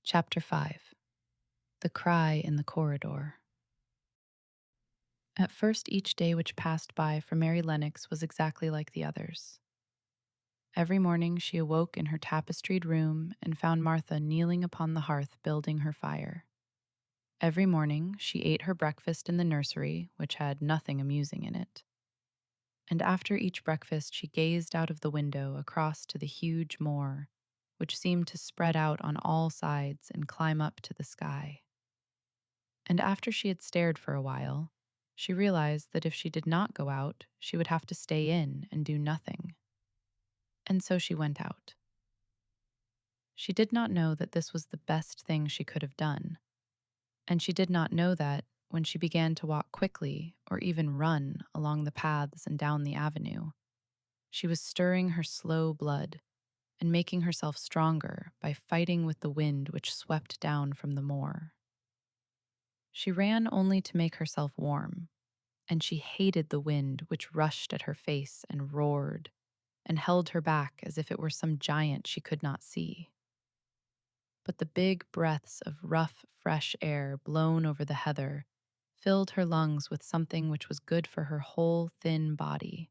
Chapter 5. The Cry in the Corridor. At first, each day which passed by for Mary Lennox was exactly like the others. Every morning she awoke in her tapestried room and found Martha kneeling upon the hearth building her fire. Every morning she ate her breakfast in the nursery, which had nothing amusing in it. And after each breakfast she gazed out of the window across to the huge moor, which seemed to spread out on all sides and climb up to the sky. And after she had stared for a while, she realized that if she did not go out, she would have to stay in and do nothing. And so she went out. She did not know that this was the best thing she could have done. And she did not know that, when she began to walk quickly or even run along the paths and down the avenue, she was stirring her slow blood and making herself stronger by fighting with the wind which swept down from the moor. She ran only to make herself warm, and she hated the wind which rushed at her face and roared and held her back as if it were some giant she could not see. But the big breaths of rough, fresh air blown over the heather filled her lungs with something which was good for her whole thin body,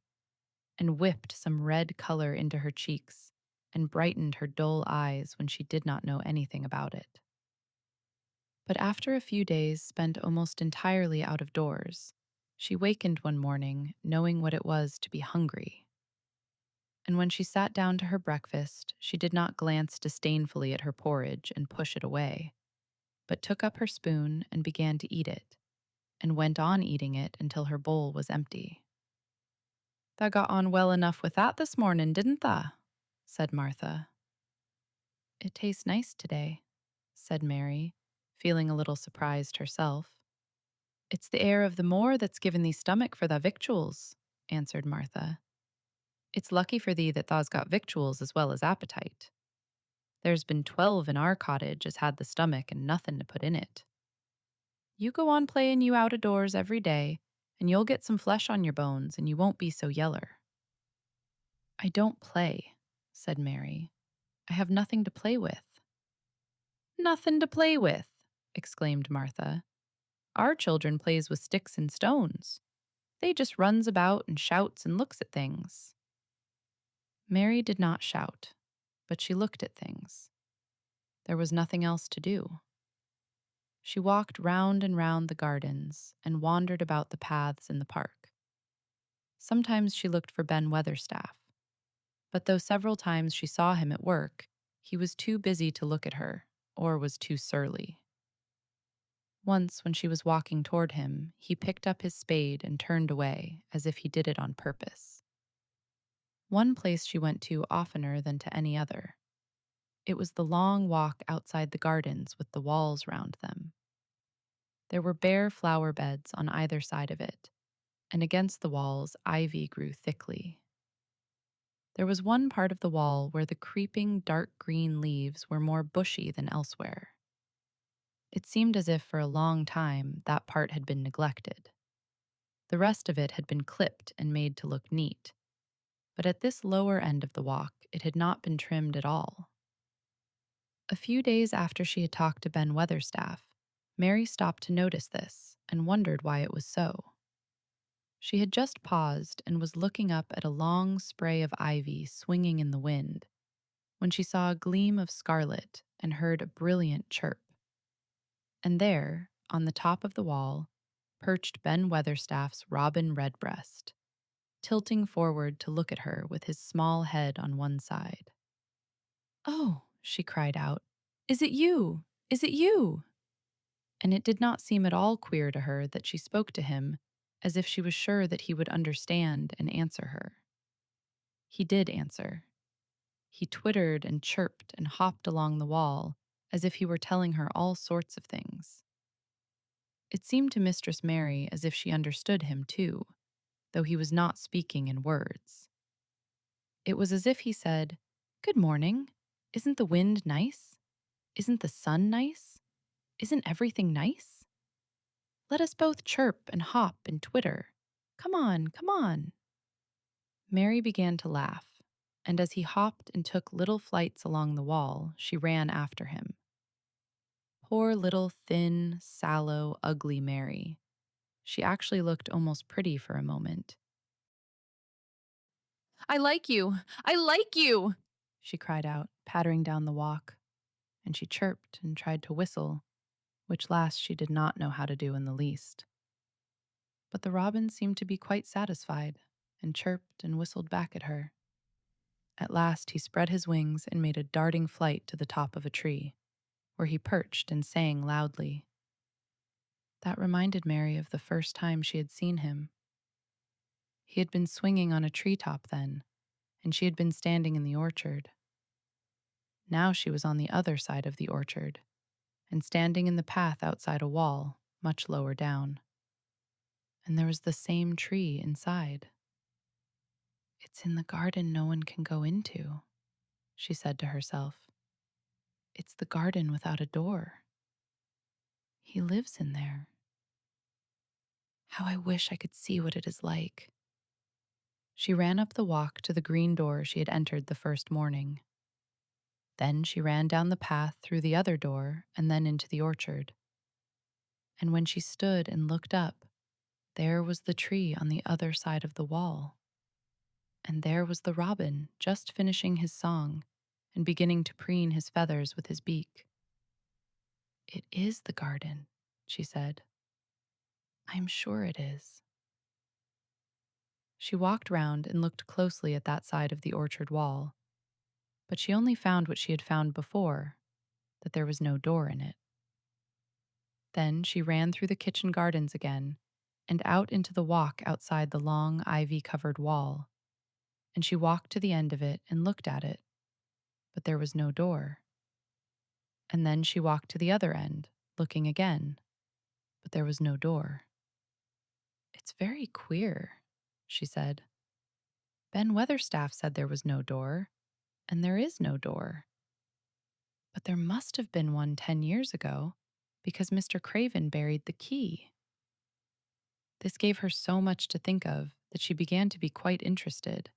and whipped some red color into her cheeks and brightened her dull eyes when she did not know anything about it. But after a few days spent almost entirely out of doors, she wakened one morning knowing what it was to be hungry. And when she sat down to her breakfast, she did not glance disdainfully at her porridge and push it away, but took up her spoon and began to eat it, and went on eating it until her bowl was empty. "Tha got on well enough with that this morning, didn't tha?" said Martha. "It tastes nice today," said Mary, feeling a little surprised herself. "It's the air of the moor that's given thee stomach for thy victuals," answered Martha. "It's lucky for thee that thou's got victuals as well as appetite. There's been 12 in our cottage as had the stomach and nothing to put in it. You go on playing you out of doors every day, and you'll get some flesh on your bones and you won't be so yeller." "I don't play," said Mary. "I have nothing to play with." "Nothing to play with!" exclaimed Martha. "Our children plays with sticks and stones. They just runs about and shouts and looks at things." Mary did not shout, but she looked at things. There was nothing else to do. She walked round and round the gardens and wandered about the paths in the park. Sometimes she looked for Ben Weatherstaff, but though several times she saw him at work, he was too busy to look at her, or was too surly. Once, when she was walking toward him, he picked up his spade and turned away, as if he did it on purpose. One place she went to oftener than to any other. It was the long walk outside the gardens with the walls round them. There were bare flower beds on either side of it, and against the walls ivy grew thickly. There was one part of the wall where the creeping dark green leaves were more bushy than elsewhere. It seemed as if for a long time that part had been neglected. The rest of it had been clipped and made to look neat, but at this lower end of the walk it had not been trimmed at all. A few days after she had talked to Ben Weatherstaff, Mary stopped to notice this and wondered why it was so. She had just paused and was looking up at a long spray of ivy swinging in the wind when she saw a gleam of scarlet and heard a brilliant chirp. And there, on the top of the wall, perched Ben Weatherstaff's robin redbreast, tilting forward to look at her with his small head on one side. "Oh," she cried out, "is it you? Is it you?" And it did not seem at all queer to her that she spoke to him as if she was sure that he would understand and answer her. He did answer. He twittered and chirped and hopped along the wall as if he were telling her all sorts of things. It seemed to Mistress Mary as if she understood him too, though he was not speaking in words. It was as if he said, "Good morning. Isn't the wind nice? Isn't the sun nice? Isn't everything nice? Let us both chirp and hop and twitter. Come on, come on." Mary began to laugh, and as he hopped and took little flights along the wall, she ran after him. Poor little thin, sallow, ugly Mary. She actually looked almost pretty for a moment. I like you! I like you! She cried out, pattering down the walk, and she chirped and tried to whistle, which last she did not know how to do in the least. But the robin seemed to be quite satisfied, and chirped and whistled back at her. At last he spread his wings and made a darting flight to the top of a tree, where he perched and sang loudly. That reminded Mary of the first time she had seen him. He had been swinging on a treetop then, and she had been standing in the orchard. Now she was on the other side of the orchard, and standing in the path outside a wall, much lower down. And there was the same tree inside. It's in the garden no one can go into, she said to herself. It's the garden without a door. He lives in there. How I wish I could see what it is like. She ran up the walk to the green door she had entered the first morning. Then she ran down the path through the other door and then into the orchard. And when she stood and looked up, there was the tree on the other side of the wall. And there was the robin just finishing his song and beginning to preen his feathers with his beak. It is the garden, she said. I am sure it is. She walked round and looked closely at that side of the orchard wall, but she only found what she had found before, that there was no door in it. Then she ran through the kitchen gardens again and out into the walk outside the long ivy-covered wall, and she walked to the end of it and looked at it, but there was no door. And then she walked to the other end, looking again, but there was no door. It's very queer, she said. Ben Weatherstaff said there was no door, and there is no door. But there must have been one 10 years ago, because Mr. Craven buried the key. This gave her so much to think of that she began to be quite interested,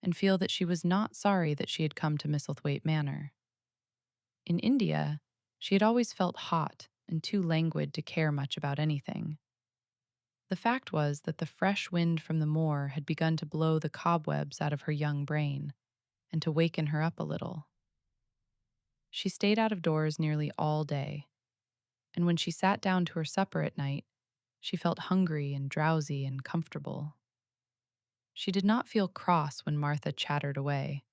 and feel that she was not sorry that she had come to Misselthwaite Manor. In India, she had always felt hot and too languid to care much about anything. The fact was that the fresh wind from the moor had begun to blow the cobwebs out of her young brain and to waken her up a little. She stayed out of doors nearly all day, and when she sat down to her supper at night, she felt hungry and drowsy and comfortable. She did not feel cross when Martha chattered away.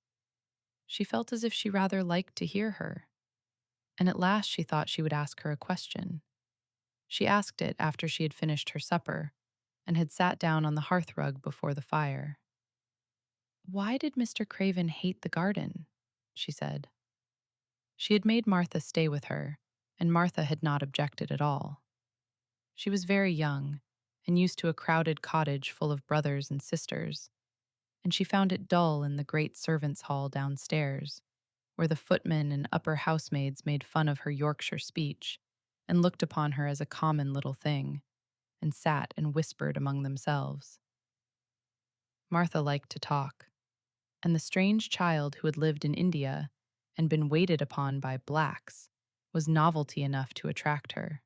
She felt as if she rather liked to hear her, and at last she thought she would ask her a question. She asked it after she had finished her supper and had sat down on the hearthrug before the fire. Why did Mr. Craven hate the garden? She said. She had made Martha stay with her, and Martha had not objected at all. She was very young and used to a crowded cottage full of brothers and sisters, and she found it dull in the great servants' hall downstairs, where the footmen and upper housemaids made fun of her Yorkshire speech and looked upon her as a common little thing, and sat and whispered among themselves. Martha liked to talk, and the strange child who had lived in India and been waited upon by blacks was novelty enough to attract her.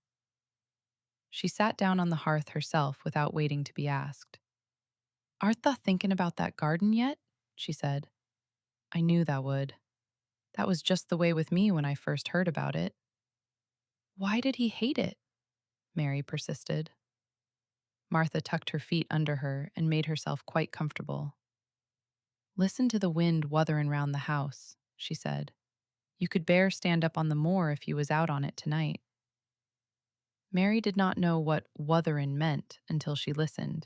She sat down on the hearth herself without waiting to be asked. Art thou thinking about that garden yet? She said. I knew thou would. That was just the way with me when I first heard about it. Why did he hate it? Mary persisted. Martha tucked her feet under her and made herself quite comfortable. Listen to the wind wuthering round the house, she said. You could bear stand up on the moor if you was out on it tonight. Mary did not know what wutherin' meant until she listened,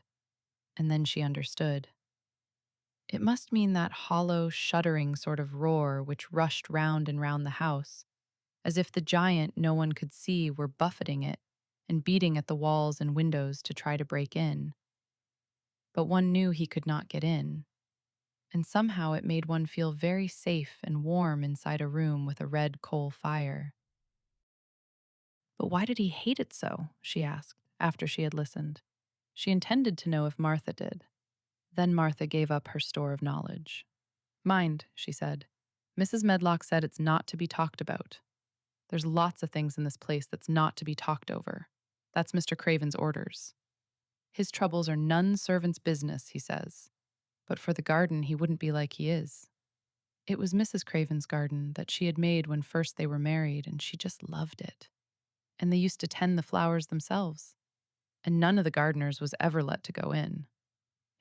and then she understood. It must mean that hollow, shuddering sort of roar which rushed round and round the house, as if the giant no one could see were buffeting it and beating at the walls and windows to try to break in. But one knew he could not get in, and somehow it made one feel very safe and warm inside a room with a red coal fire. But why did he hate it so? She asked, after she had listened. She intended to know if Martha did. Then Martha gave up her store of knowledge. Mind, she said. Mrs. Medlock said it's not to be talked about. There's lots of things in this place that's not to be talked over. That's Mr. Craven's orders. His troubles are none servant's business, he says. But for the garden, he wouldn't be like he is. It was Mrs. Craven's garden that she had made when first they were married, and she just loved it. And they used to tend the flowers themselves. And none of the gardeners was ever let to go in.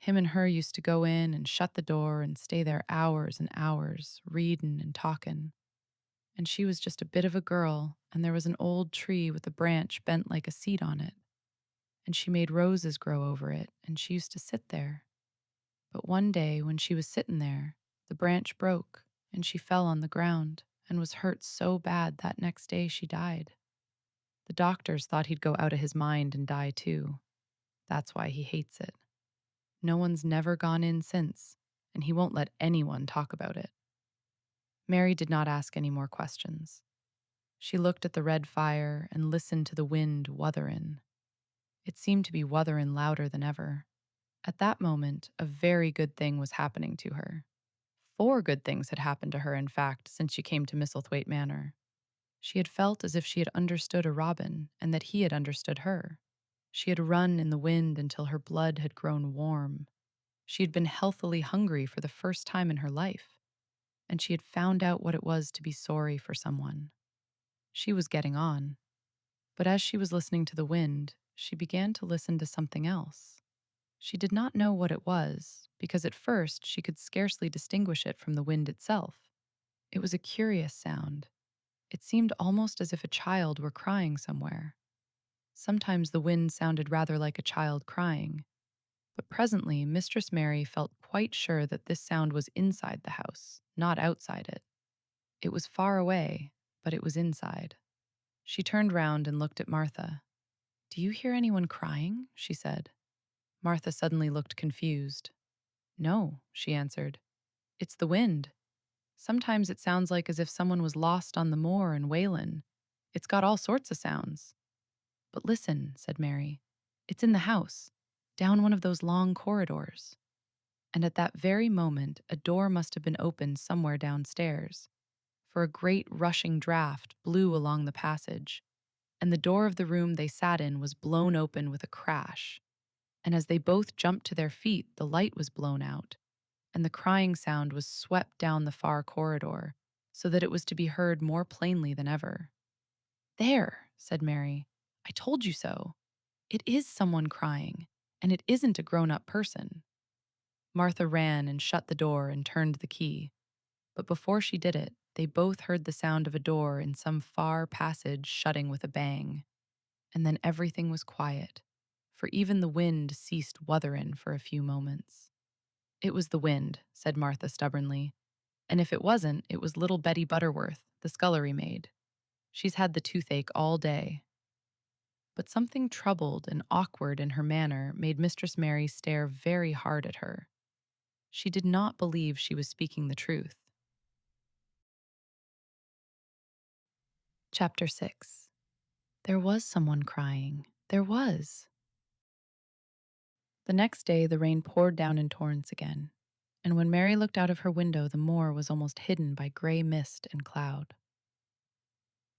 Him and her used to go in and shut the door and stay there hours and hours, readin' and talkin'. And she was just a bit of a girl, and there was an old tree with a branch bent like a seat on it. And she made roses grow over it, and she used to sit there. But one day, when she was sittin' there, the branch broke, and she fell on the ground, and was hurt so bad that next day she died. The doctors thought he'd go out of his mind and die too. That's why he hates it. No one's never gone in since, and he won't let anyone talk about it. Mary did not ask any more questions. She looked at the red fire and listened to the wind wutherin'. It seemed to be wutherin' louder than ever. At that moment, a very good thing was happening to her. 4 good things had happened to her, in fact, since she came to Misselthwaite Manor. She had felt as if she had understood a robin, and that he had understood her. She had run in the wind until her blood had grown warm. She had been healthily hungry for the first time in her life, and she had found out what it was to be sorry for someone. She was getting on. But as she was listening to the wind, she began to listen to something else. She did not know what it was, because at first she could scarcely distinguish it from the wind itself. It was a curious sound. It seemed almost as if a child were crying somewhere. Sometimes the wind sounded rather like a child crying. But presently, Mistress Mary felt quite sure that this sound was inside the house, not outside it. It was far away, but it was inside. She turned round and looked at Martha. "Do you hear anyone crying?" she said. Martha suddenly looked confused. "No," she answered. "It's the wind. Sometimes it sounds like as if someone was lost on the moor and wailin'. It's got all sorts of sounds." "But listen," said Mary. "It's in the house, down one of those long corridors." And at that very moment, a door must have been opened somewhere downstairs, for a great rushing draught blew along the passage, and the door of the room they sat in was blown open with a crash. And as they both jumped to their feet, the light was blown out, and the crying sound was swept down the far corridor, so that it was to be heard more plainly than ever. "There," said Mary. "I told you so. It is someone crying, and it isn't a grown-up person." Martha ran and shut the door and turned the key. But before she did it, they both heard the sound of a door in some far passage shutting with a bang. And then everything was quiet, for even the wind ceased wutherin' for a few moments. "It was the wind," said Martha stubbornly. "And if it wasn't, it was little Betty Butterworth, the scullery maid. She's had the toothache all day." But something troubled and awkward in her manner made Mistress Mary stare very hard at her. She did not believe she was speaking the truth. Chapter 6. There was someone crying. There was. The next day, the rain poured down in torrents again, and when Mary looked out of her window, the moor was almost hidden by gray mist and cloud.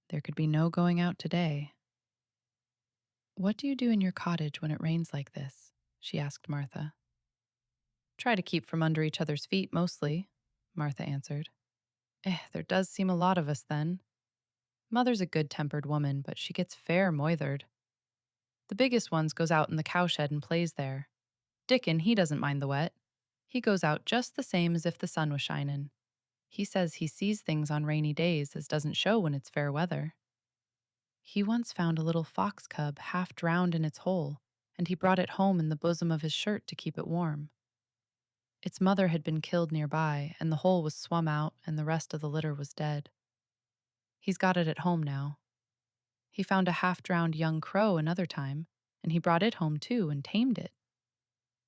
There could be no going out today. "What do you do in your cottage when it rains like this?" she asked Martha. "Try to keep from under each other's feet, mostly," Martha answered. There does seem a lot of us then. Mother's a good-tempered woman, but she gets fair moithered. The biggest ones goes out in the cowshed and plays there. Dickon, he doesn't mind the wet. He goes out just the same as if the sun was shinin'. He says he sees things on rainy days as doesn't show when it's fair weather. He once found a little fox cub half drowned in its hole, and he brought it home in the bosom of his shirt to keep it warm. Its mother had been killed nearby, and the hole was swum out, and the rest of the litter was dead. He's got it at home now. He found a half-drowned young crow another time, and he brought it home too and tamed it.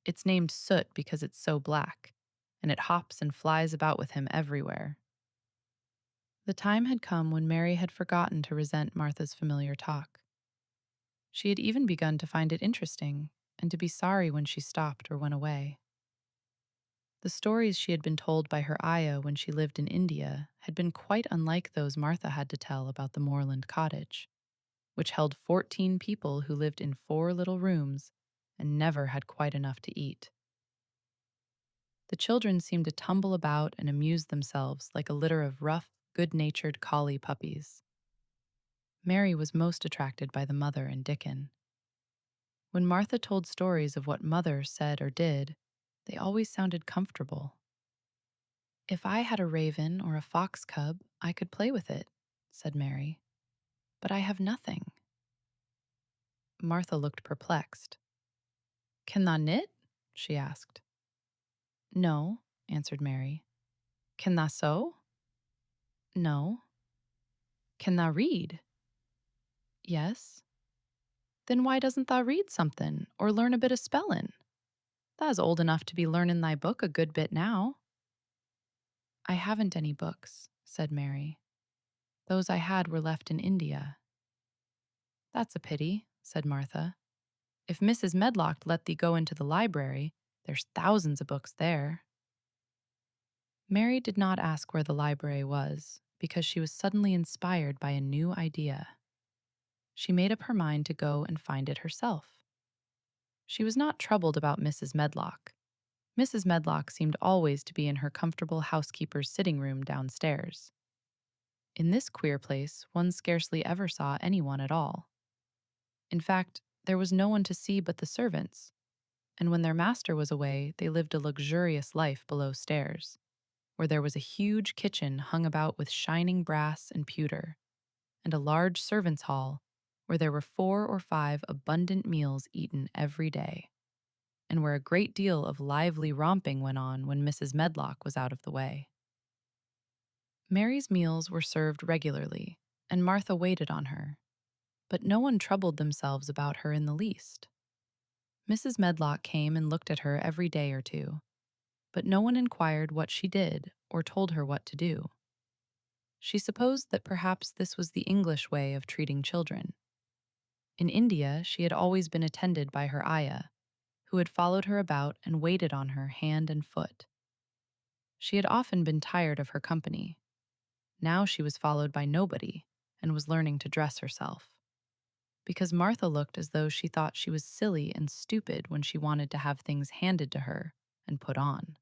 It's named Soot because it's so black, and it hops and flies about with him everywhere. The time had come when Mary had forgotten to resent Martha's familiar talk. She had even begun to find it interesting and to be sorry when she stopped or went away. The stories she had been told by her ayah when she lived in India had been quite unlike those Martha had to tell about the moorland cottage, which held 14 people who lived in 4 little rooms and never had quite enough to eat. The children seemed to tumble about and amuse themselves like a litter of rough, good-natured collie puppies. Mary was most attracted by the mother and Dickon. When Martha told stories of what Mother said or did, they always sounded comfortable. "If I had a raven or a fox cub, I could play with it," said Mary. "But I have nothing." Martha looked perplexed. "Can thou knit?" she asked. "No," answered Mary. "Can thou sew?" "No." "Can thou read?" "Yes." "Then why doesn't thou read something, or learn a bit of spellin'? Thou's old enough to be learnin' thy book a good bit now." "I haven't any books," said Mary. "Those I had were left in India." "That's a pity," said Martha. "If Mrs. Medlock let thee go into the library, there's thousands of books there." Mary did not ask where the library was, because she was suddenly inspired by a new idea. She made up her mind to go and find it herself. She was not troubled about Mrs. Medlock. Mrs. Medlock seemed always to be in her comfortable housekeeper's sitting room downstairs. In this queer place, one scarcely ever saw anyone at all. In fact, there was no one to see but the servants, and when their master was away, they lived a luxurious life below stairs, where there was a huge kitchen hung about with shining brass and pewter, and a large servants' hall where there were 4 or 5 abundant meals eaten every day, and where a great deal of lively romping went on when Mrs. Medlock was out of the way. Mary's meals were served regularly, and Martha waited on her, but no one troubled themselves about her in the least. Mrs. Medlock came and looked at her every day or two, but no one inquired what she did or told her what to do. She supposed that perhaps this was the English way of treating children. In India, she had always been attended by her ayah, who had followed her about and waited on her hand and foot. She had often been tired of her company. Now she was followed by nobody and was learning to dress herself, because Martha looked as though she thought she was silly and stupid when she wanted to have things handed to her and put on.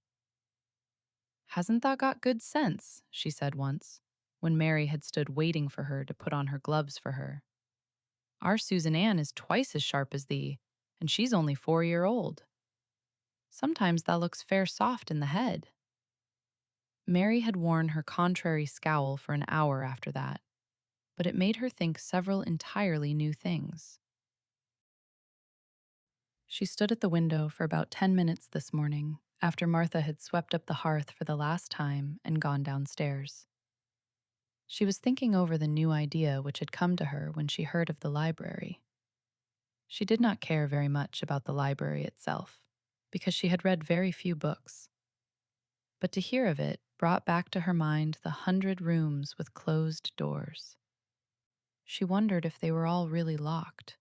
"Hasn't thou got good sense?" she said once, when Mary had stood waiting for her to put on her gloves for her. "Our Susan Ann is twice as sharp as thee, and she's only 4 year old. Sometimes thou looks fair soft in the head." Mary had worn her contrary scowl for an hour after that, but it made her think several entirely new things. She stood at the window for about 10 minutes this morning, after Martha had swept up the hearth for the last time and gone downstairs. She was thinking over the new idea which had come to her when she heard of the library. She did not care very much about the library itself, because she had read very few books. But to hear of it brought back to her mind the 100 rooms with closed doors. She wondered if they were all really locked,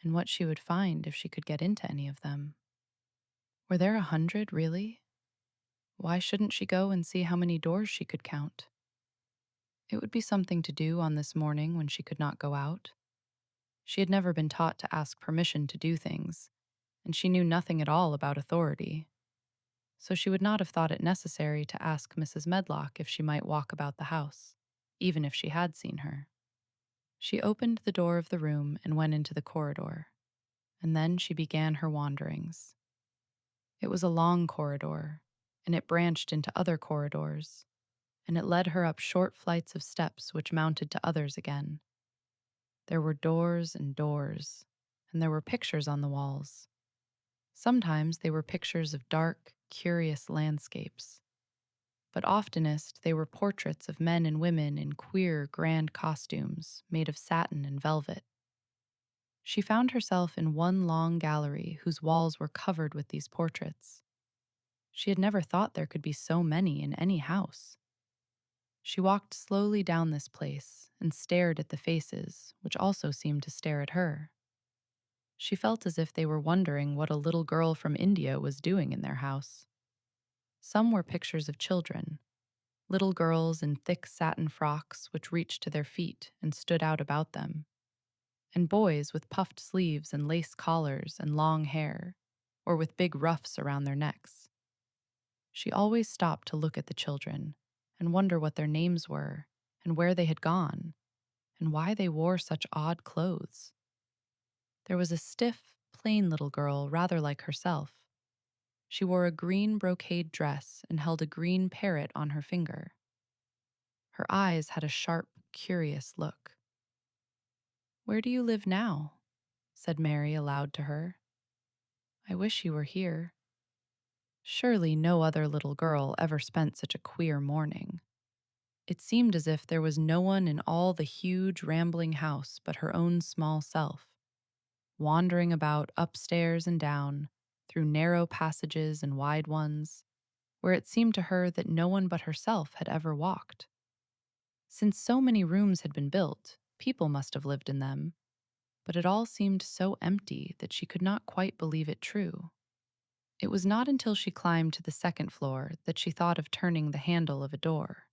and what she would find if she could get into any of them. Were there 100, really? Why shouldn't she go and see how many doors she could count? It would be something to do on this morning when she could not go out. She had never been taught to ask permission to do things, and she knew nothing at all about authority. So she would not have thought it necessary to ask Mrs. Medlock if she might walk about the house, even if she had seen her. She opened the door of the room and went into the corridor, and then she began her wanderings. It was a long corridor, and it branched into other corridors, and it led her up short flights of steps which mounted to others again. There were doors and doors, and there were pictures on the walls. Sometimes they were pictures of dark, curious landscapes, but oftenest they were portraits of men and women in queer, grand costumes made of satin and velvet. She found herself in one long gallery whose walls were covered with these portraits. She had never thought there could be so many in any house. She walked slowly down this place and stared at the faces, which also seemed to stare at her. She felt as if they were wondering what a little girl from India was doing in their house. Some were pictures of children, little girls in thick satin frocks which reached to their feet and stood out about them, and boys with puffed sleeves and lace collars and long hair, or with big ruffs around their necks. She always stopped to look at the children and wonder what their names were and where they had gone and why they wore such odd clothes. There was a stiff, plain little girl rather like herself. She wore a green brocade dress and held a green parrot on her finger. Her eyes had a sharp, curious look. "Where do you live now?" said Mary aloud to her. "I wish you were here." Surely no other little girl ever spent such a queer morning. It seemed as if there was no one in all the huge, rambling house but her own small self, wandering about upstairs and down, through narrow passages and wide ones, where it seemed to her that no one but herself had ever walked. Since so many rooms had been built, people must have lived in them, but it all seemed so empty that she could not quite believe it true. It was not until she climbed to the second floor that she thought of turning the handle of a door.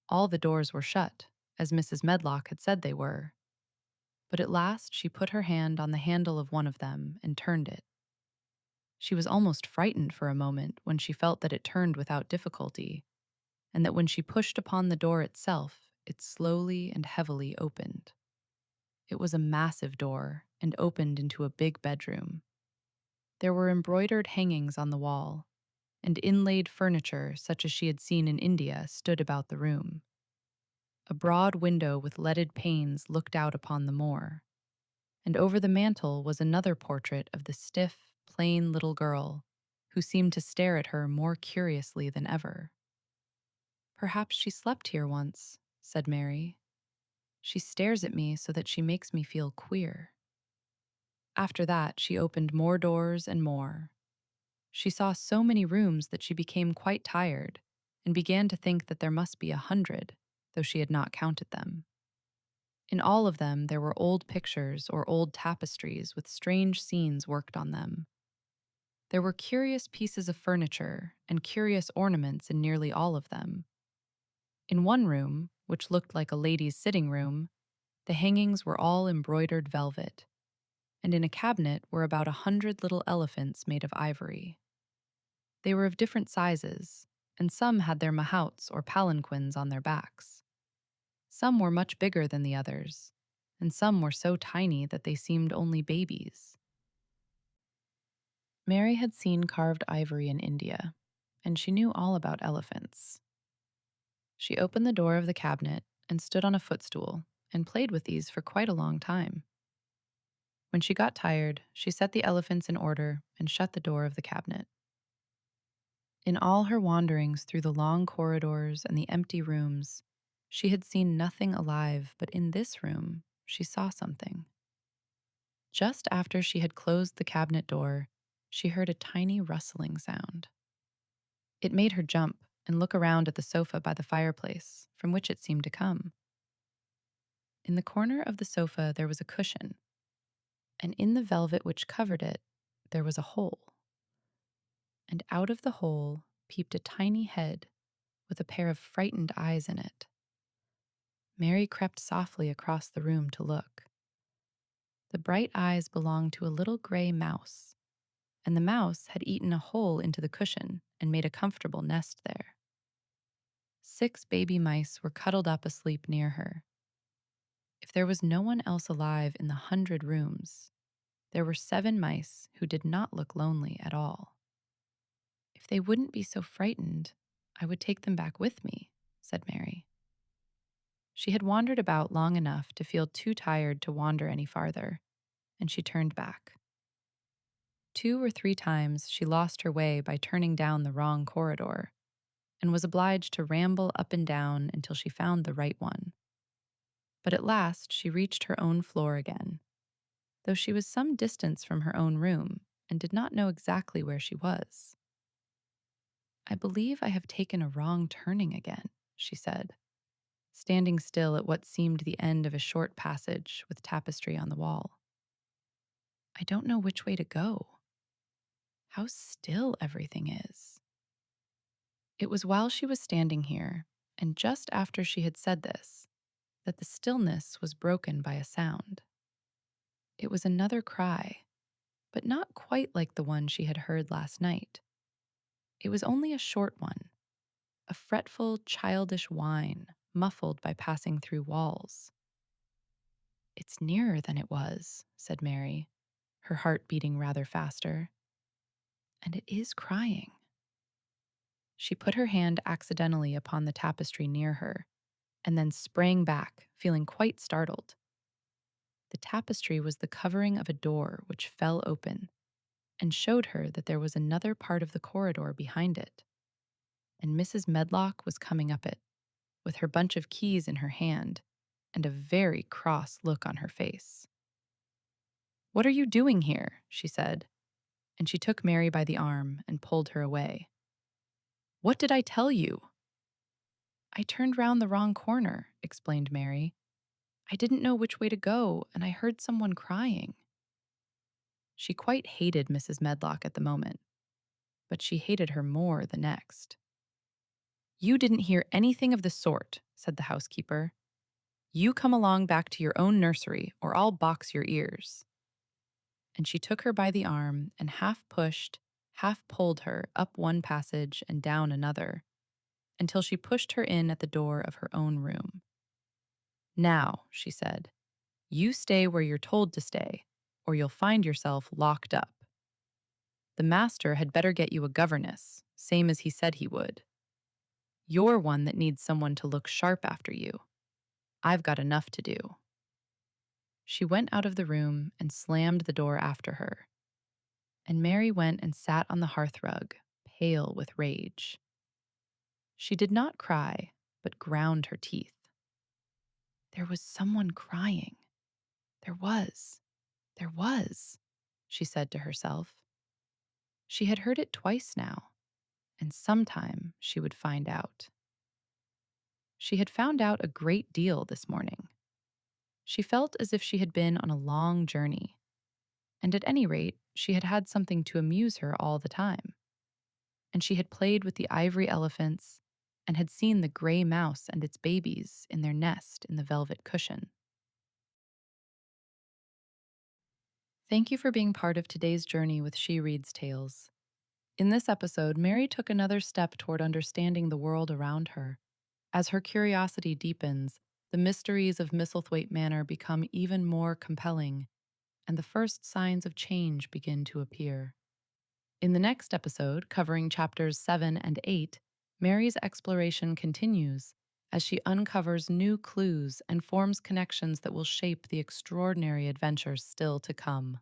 All the doors were shut, as Mrs. Medlock had said they were, but at last she put her hand on the handle of one of them and turned it. She was almost frightened for a moment when she felt that it turned without difficulty, and that when she pushed upon the door itself, it slowly and heavily opened. It was a massive door and opened into a big bedroom. There were embroidered hangings on the wall, and inlaid furniture such as she had seen in India stood about the room. A broad window with leaded panes looked out upon the moor, and over the mantel was another portrait of the stiff, plain little girl who seemed to stare at her more curiously than ever. "Perhaps she slept here once," said Mary. "She stares at me so that she makes me feel queer." After that, she opened more doors and more. She saw so many rooms that she became quite tired and began to think that there must be 100, though she had not counted them. In all of them, there were old pictures or old tapestries with strange scenes worked on them. There were curious pieces of furniture and curious ornaments in nearly all of them. In one room, which looked like a lady's sitting room, the hangings were all embroidered velvet, and in a cabinet were about 100 little elephants made of ivory. They were of different sizes, and some had their mahouts or palanquins on their backs. Some were much bigger than the others, and some were so tiny that they seemed only babies. Mary had seen carved ivory in India, and she knew all about elephants. She opened the door of the cabinet and stood on a footstool and played with these for quite a long time. When she got tired, she set the elephants in order and shut the door of the cabinet. In all her wanderings through the long corridors and the empty rooms, she had seen nothing alive, but in this room, she saw something. Just after she had closed the cabinet door, she heard a tiny rustling sound. It made her jump and look around at the sofa by the fireplace, from which it seemed to come. In the corner of the sofa there was a cushion, and in the velvet which covered it, there was a hole. And out of the hole peeped a tiny head with a pair of frightened eyes in it. Mary crept softly across the room to look. The bright eyes belonged to a little gray mouse, and the mouse had eaten a hole into the cushion and made a comfortable nest there. 6 baby mice were cuddled up asleep near her. If there was no one else alive in the 100 rooms, there were 7 mice who did not look lonely at all. "If they wouldn't be so frightened, I would take them back with me," said Mary. She had wandered about long enough to feel too tired to wander any farther, and she turned back. 2 or 3 times she lost her way by turning down the wrong corridor, and was obliged to ramble up and down until she found the right one. But at last she reached her own floor again, though she was some distance from her own room and did not know exactly where she was. "I believe I have taken a wrong turning again," she said, standing still at what seemed the end of a short passage with tapestry on the wall. "I don't know which way to go. How still everything is." It was while she was standing here, and just after she had said this, that the stillness was broken by a sound. It was another cry, but not quite like the one she had heard last night. It was only a short one, a fretful, childish whine, muffled by passing through walls. "It's nearer than it was," said Mary, her heart beating rather faster. "And it is crying." She put her hand accidentally upon the tapestry near her, and then sprang back, feeling quite startled. The tapestry was the covering of a door which fell open, and showed her that there was another part of the corridor behind it, and Mrs. Medlock was coming up it, with her bunch of keys in her hand, and a very cross look on her face. "What are you doing here?" she said, and she took Mary by the arm and pulled her away. "What did I tell you?" "I turned round the wrong corner," explained Mary. "I didn't know which way to go, and I heard someone crying." She quite hated Mrs. Medlock at the moment, but she hated her more the next. "You didn't hear anything of the sort," said the housekeeper. "You come along back to your own nursery, or I'll box your ears." And she took her by the arm and half pushed, half pulled her up one passage and down another, until she pushed her in at the door of her own room. "Now," she said, "you stay where you're told to stay, or you'll find yourself locked up. The master had better get you a governess, same as he said he would. You're one that needs someone to look sharp after you. I've got enough to do." She went out of the room and slammed the door after her, and Mary went and sat on the hearthrug, pale with rage. She did not cry, but ground her teeth. There was someone crying. There was. There was, she said to herself. She had heard it twice now, and sometime she would find out. She had found out a great deal this morning. She felt as if she had been on a long journey, and at any rate, she had had something to amuse her all the time. And she had played with the ivory elephants and had seen the gray mouse and its babies in their nest in the velvet cushion. Thank you for being part of today's journey with She Reads Tales. In this episode, Mary took another step toward understanding the world around her. As her curiosity deepens, the mysteries of Misselthwaite Manor become even more compelling, and the first signs of change begin to appear. In the next episode, covering chapters 7 and 8, Mary's exploration continues as she uncovers new clues and forms connections that will shape the extraordinary adventures still to come.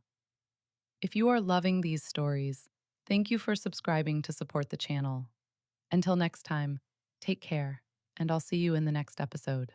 If you are loving these stories, thank you for subscribing to support the channel. Until next time, take care, and I'll see you in the next episode.